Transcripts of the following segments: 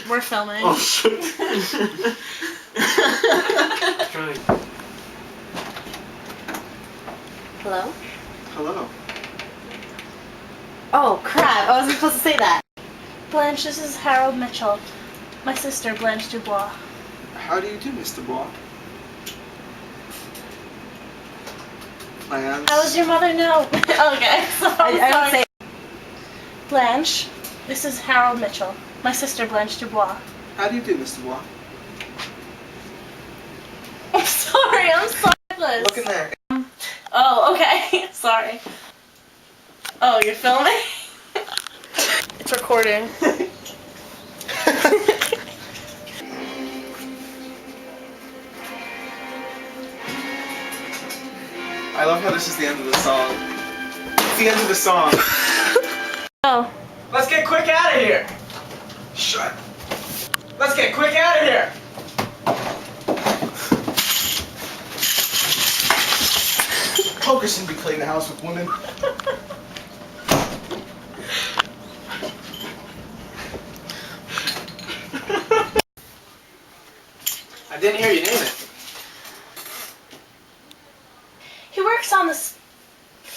We're filming. Oh shit. Hello? Hello. Oh crap, I wasn't supposed to say that. Blanche, this is Harold Mitchell. My sister, Blanche Dubois. How do you do, Mr. Bois? Plans? How does your mother know? Okay, so I don't say. Blanche, this is Harold Mitchell. My sister, Blanche Dubois. How do you do, Mr. Bois? I'm sorry, Look in there. Oh, okay. Sorry. Oh, you're filming? It's recording. I love how this is the end of the song. It's the end of the song. Oh. Let's get quick out of here. Shut. Let's get quick out of here. Poker shouldn't be cleaning the house with women. I didn't hear you name it. He works on this.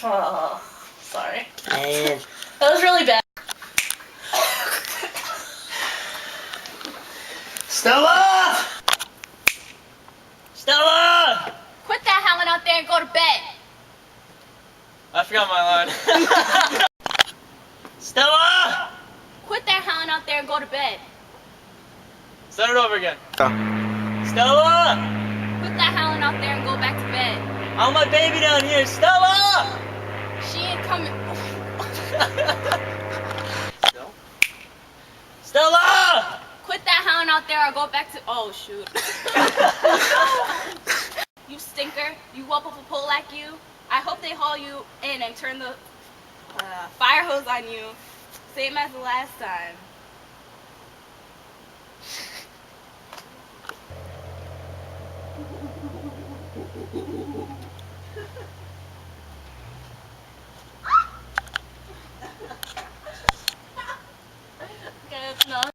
Oh, sorry. That was really bad. Stella! Stella! Quit that howling out there and go to bed. I forgot my line. Stella! Quit that howling out there and go to bed. Start it over again. Stella! Quit that howling out there and go back to bed. I want my baby down here. Stella! She ain't coming. Stella! Quit that howling out there or go back to. Oh shoot. You stinker. You whoop up a pole like you. I hope they haul you in and turn the fire hose on you. Same as the last time. Okay, that's enough.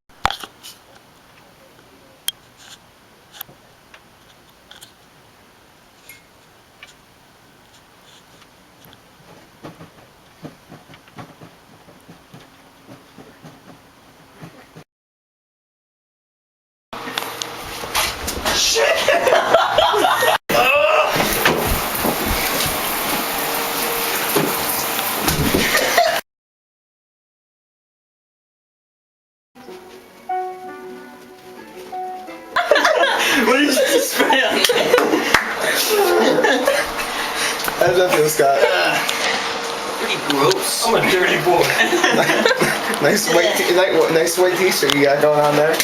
What did you just spray on? How does that feel, Scott? Pretty gross. I'm a dirty boy. Nice white t-shirt you got going on there.